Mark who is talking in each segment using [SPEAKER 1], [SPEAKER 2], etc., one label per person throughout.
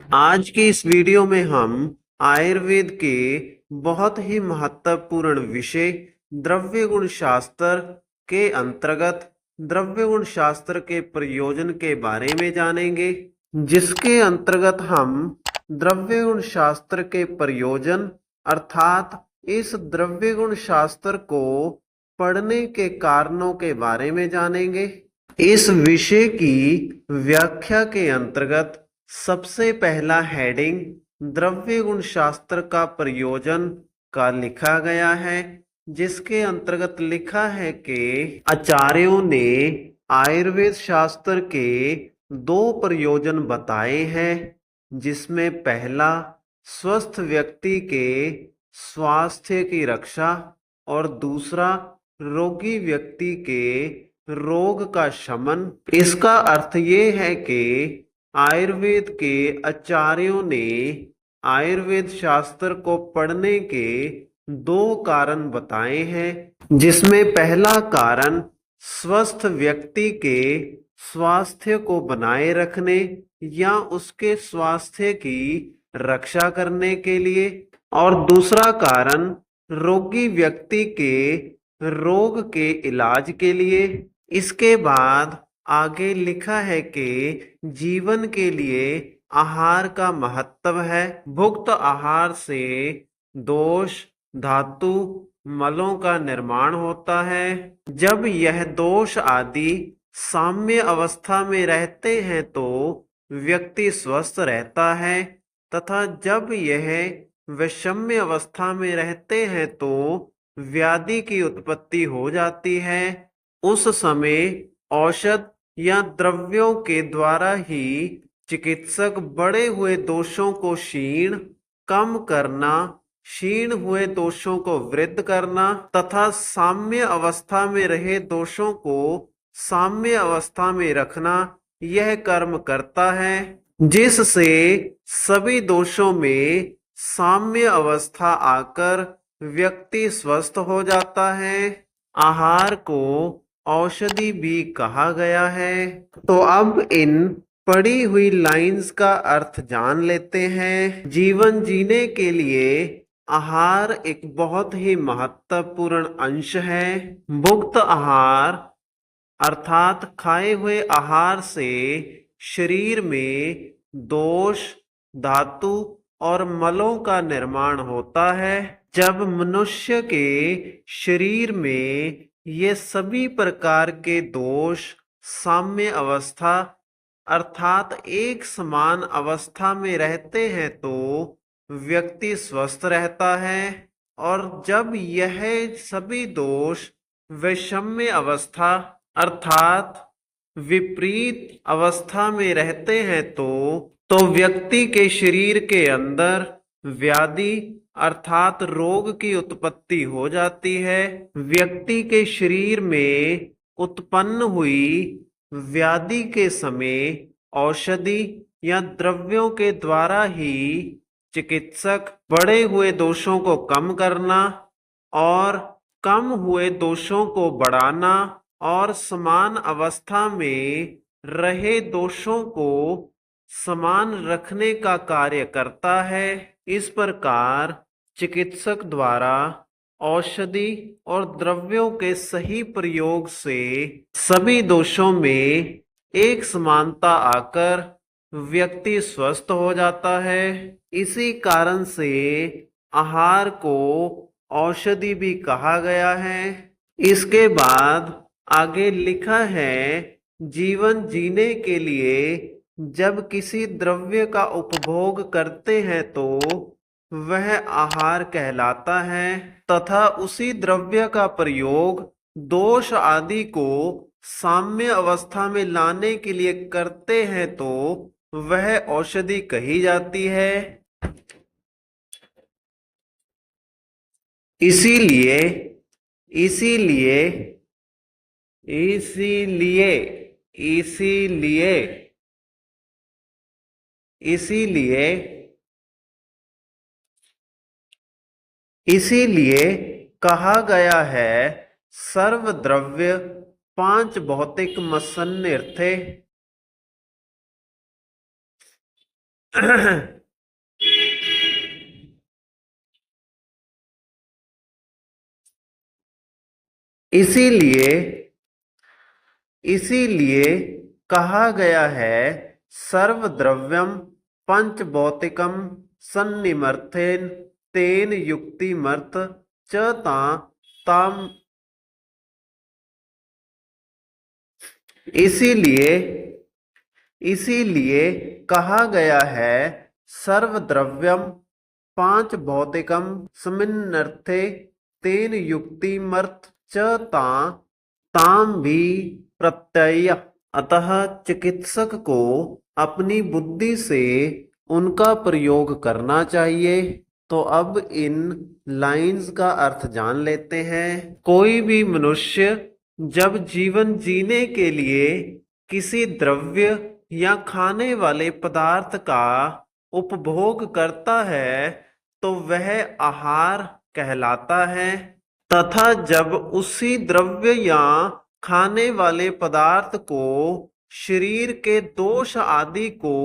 [SPEAKER 1] आज की इस वीडियो में हम आयुर्वेद के बहुत ही महत्वपूर्ण विषय द्रव्य गुण शास्त्र के अंतर्गत द्रव्य गुण शास्त्र के प्रयोजन के बारे में जानेंगे, जिसके अंतर्गत हम द्रव्य गुण शास्त्र के प्रयोजन अर्थात इस द्रव्य गुण शास्त्र को पढ़ने के कारणों के बारे में जानेंगे। इस विषय की व्याख्या के अंतर्गत सबसे पहला हेडिंग द्रव्य गुण शास्त्र का प्रयोजन का लिखा गया है, जिसके अंतर्गत लिखा है कि आचार्यों ने आयुर्वेद शास्त्र के दो प्रयोजन बताए हैं, जिसमें पहला स्वस्थ व्यक्ति के स्वास्थ्य की रक्षा और दूसरा रोगी व्यक्ति के रोग का शमन। इसका अर्थ ये है कि आयुर्वेद के आचार्यों ने आयुर्वेद शास्त्र को पढ़ने के दो कारण बताए हैं, जिसमें पहला कारण स्वस्थ व्यक्ति के स्वास्थ्य को बनाए रखने या उसके स्वास्थ्य की रक्षा करने के लिए, और दूसरा कारण रोगी व्यक्ति के रोग के इलाज के लिए। इसके बाद आगे लिखा है कि जीवन के लिए आहार का महत्व है। भुक्त आहार से दोष, धातु, मलों का निर्माण होता है। जब यह दोष आदि साम्य अवस्था में रहते हैं तो व्यक्ति स्वस्थ रहता है, तथा जब यह वैषम्य अवस्था में रहते हैं तो व्याधि की उत्पत्ति हो जाती है। उस समय औषध या द्रव्यों के द्वारा ही चिकित्सक बढ़े हुए दोषों को कम करना, क्षीण हुए दोषों को वृद्ध करना तथा साम्य अवस्था में रहे दोषों को साम्य अवस्था में रखना, यह कर्म करता है, जिससे सभी दोषों में साम्य अवस्था आकर व्यक्ति स्वस्थ हो जाता है। आहार को औषधि भी कहा गया है। तो अब इन पढ़ी हुई लाइंस का अर्थ जान लेते हैं। जीवन जीने के लिए आहार एक बहुत ही महत्वपूर्ण अंश है। भुक्त आहार अर्थात खाए हुए आहार से शरीर में दोष, धातु और मलों का निर्माण होता है। जब मनुष्य के शरीर में ये सभी प्रकार के दोष साम्य अवस्था अर्थात एक समान अवस्था में रहते हैं तो व्यक्ति स्वस्थ रहता है, और जब यह सभी दोष वैषम्य अवस्था अर्थात विपरीत अवस्था में रहते हैं तो व्यक्ति के शरीर के अंदर व्याधि अर्थात रोग की उत्पत्ति हो जाती है। व्यक्ति के शरीर में उत्पन्न हुई व्याधि के समय औषधि या द्रव्यों के द्वारा ही चिकित्सक बढ़े हुए दोषों को कम करना और कम हुए दोषों को बढ़ाना और समान अवस्था में रहे दोषों को समान रखने का कार्य करता है। इस प्रकार चिकित्सक द्वारा औषधि और द्रव्यों के सही प्रयोग से सभी दोषों में एक समानता आकर व्यक्ति स्वस्थ हो जाता है। इसी कारण से आहार को औषधि भी कहा गया है। इसके बाद आगे लिखा है, जीवन जीने के लिए जब किसी द्रव्य का उपभोग करते हैं तो वह आहार कहलाता है, तथा उसी द्रव्य का प्रयोग दोष आदि को साम्य अवस्था में लाने के लिए करते हैं तो वह औषधि कही जाती है। इसीलिए इसीलिए इसीलिए इसीलिए इसीलिए इसीलिए कहा गया है, सर्वद्रव्य पांच भौतिक मसन्निर थे। इसीलिए इसीलिए कहा गया है, सर्वद्रव्यम पंचभौतिकम सन्निमर्थेन तेन युक्तिमर्थ च ताम। इसीलिए इसीलिए कहा गया है, सर्वद्रव्यम पांच भौतिकम समिन्नर्थे तेन युक्तिमर्थ च ताम भी प्रत्यय। अतः चिकित्सक को अपनी बुद्धि से उनका प्रयोग करना चाहिए। तो अब इन लाइंस का अर्थ जान लेते हैं। कोई भी मनुष्य जब जीवन जीने के लिए किसी द्रव्य या खाने वाले पदार्थ का उपभोग करता है तो वह आहार कहलाता है, तथा जब उसी द्रव्य या खाने वाले पदार्थ को शरीर के दोष आदि को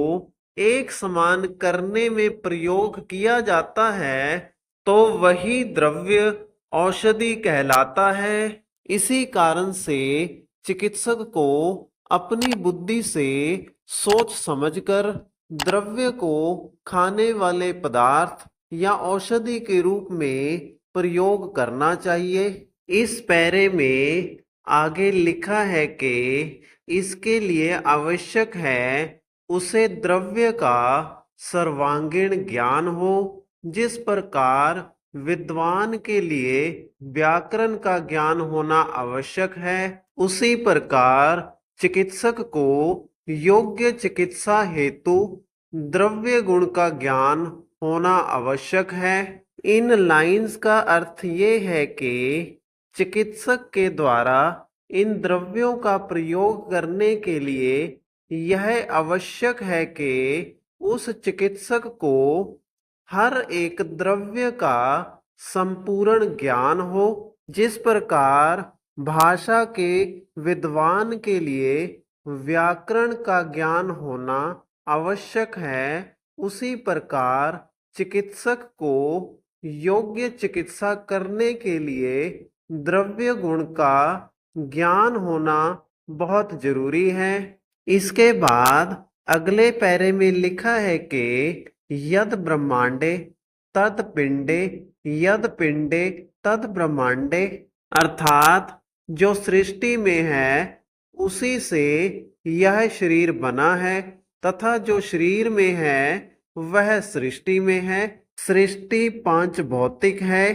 [SPEAKER 1] एक समान करने में प्रयोग किया जाता है तो वही द्रव्य औषधि कहलाता है। इसी कारण से चिकित्सक को अपनी बुद्धि से सोच समझकर द्रव्य को खाने वाले पदार्थ या औषधि के रूप में प्रयोग करना चाहिए। इस पैरे में आगे लिखा है कि इसके लिए आवश्यक है उसे द्रव्य का सर्वांगीण ज्ञान हो। जिस प्रकार विद्वान के लिए व्याकरण का ज्ञान होना आवश्यक है, उसी प्रकार चिकित्सक को योग्य चिकित्सा हेतु द्रव्य गुण का ज्ञान होना आवश्यक है। इन लाइंस का अर्थ ये है कि चिकित्सक के द्वारा इन द्रव्यों का प्रयोग करने के लिए यह आवश्यक है कि उस चिकित्सक को हर एक द्रव्य का संपूर्ण ज्ञान हो। जिस प्रकार भाषा के विद्वान के लिए व्याकरण का ज्ञान होना आवश्यक है, उसी प्रकार चिकित्सक को योग्य चिकित्सा करने के लिए द्रव्य गुण का ज्ञान होना बहुत जरूरी है। इसके बाद अगले पैरे में लिखा है कि यद ब्रह्मांडे तद पिंडे यद पिंडे तद ब्रह्मांडे, अर्थात जो सृष्टि में है उसी से यह शरीर बना है, तथा जो शरीर में है वह सृष्टि में है। सृष्टि पांच भौतिक है।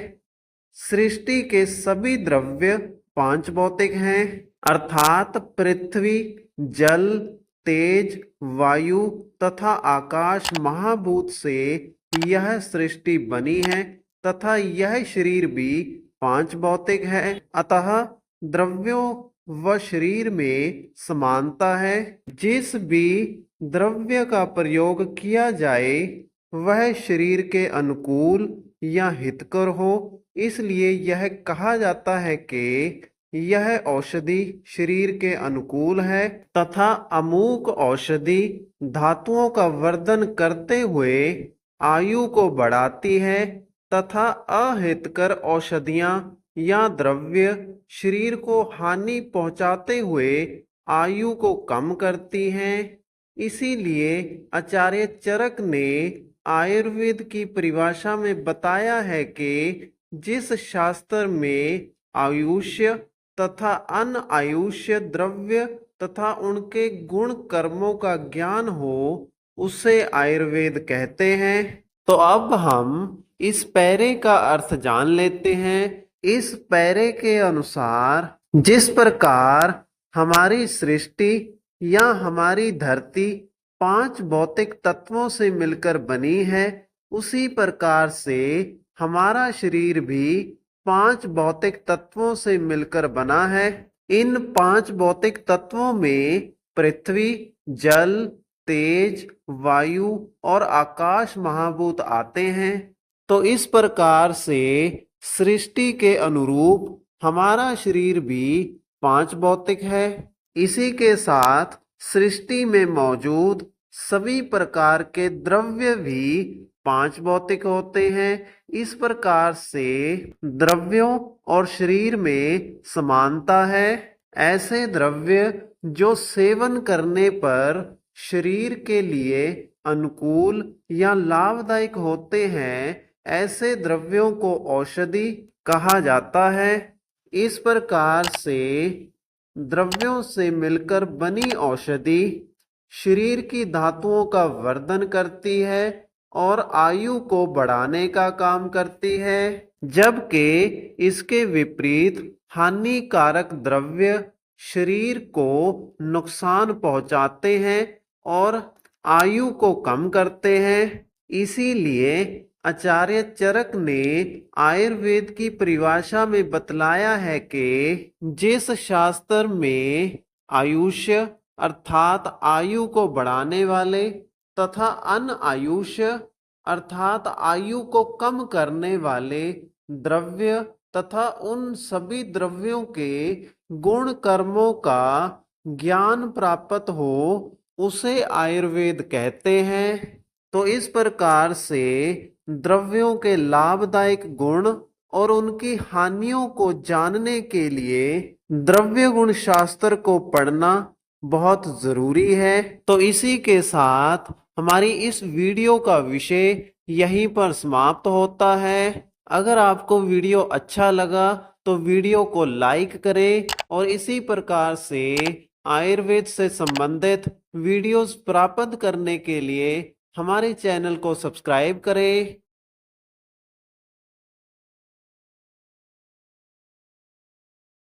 [SPEAKER 1] सृष्टि के सभी द्रव्य पांच भौतिक हैं, अर्थात पृथ्वी, जल, तेज, वायु तथा आकाश महाभूत से यह सृष्टि बनी है, तथा यह शरीर भी पांच भौतिक है। अतः द्रव्यों व शरीर में समानता है। जिस भी द्रव्य का प्रयोग किया जाए वह शरीर के अनुकूल या हितकर हो, इसलिए यह कहा जाता है कि यह औषधि शरीर के अनुकूल है, तथा अमूक औषधि धातुओं का वर्धन करते हुए आयु को बढ़ाती है, तथा अहितकर औषधियां या द्रव्य शरीर को हानि पहुंचाते हुए आयु को कम करती हैं। इसीलिए आचार्य चरक ने आयुर्वेद की परिभाषा में बताया है कि जिस शास्त्र में आयुष्य तथा अनायुष्य द्रव्य तथा उनके गुण कर्मों का ज्ञान हो उसे आयुर्वेद कहते हैं। तो अब हम इस पैरे का अर्थ जान लेते हैं। इस पैरे के अनुसार जिस प्रकार हमारी सृष्टि या हमारी धरती पांच भौतिक तत्वों से मिलकर बनी है, उसी प्रकार से हमारा शरीर भी पांच भौतिक तत्वों से मिलकर बना है। इन पांच भौतिक तत्वों में पृथ्वी, जल, तेज, वायु और आकाश महाभूत आते हैं। तो इस प्रकार से सृष्टि के अनुरूप हमारा शरीर भी पांच भौतिक है। इसी के साथ सृष्टि में मौजूद सभी प्रकार के द्रव्य भी पांच भौतिक होते हैं। इस प्रकार से द्रव्यों और शरीर में समानता है। ऐसे द्रव्य जो सेवन करने पर शरीर के लिए अनुकूल या लाभदायक होते हैं, ऐसे द्रव्यों को औषधि कहा जाता है। इस प्रकार से द्रव्यों से मिलकर बनी औषधि शरीर की धातुओं का वर्धन करती है और आयु को बढ़ाने का काम करती है, जबकि इसके विपरीत हानिकारक द्रव्य शरीर को नुकसान पहुंचाते हैं और आयु को कम करते हैं। इसीलिए आचार्य चरक ने आयुर्वेद की परिभाषा में बतलाया है कि जिस शास्त्र में आयुष्य अर्थात आयु को बढ़ाने वाले तथा अनायुष्य अर्थात आयु को कम करने वाले द्रव्य तथा उन सभी द्रव्यों के गुण कर्मों का ज्ञान प्राप्त हो, उसे आयुर्वेद कहते हैं। तो इस प्रकार से द्रव्यों के लाभदायक गुण और उनकी हानियों को जानने के लिए द्रव्य गुण शास्त्र को पढ़ना बहुत जरूरी है। तो इसी के साथ हमारी इस वीडियो का विषय यहीं पर समाप्त होता है। अगर आपको वीडियो अच्छा लगा तो वीडियो को लाइक करें और इसी प्रकार से आयुर्वेद से संबंधित वीडियोस प्राप्त करने के लिए हमारे चैनल को सब्सक्राइब करें।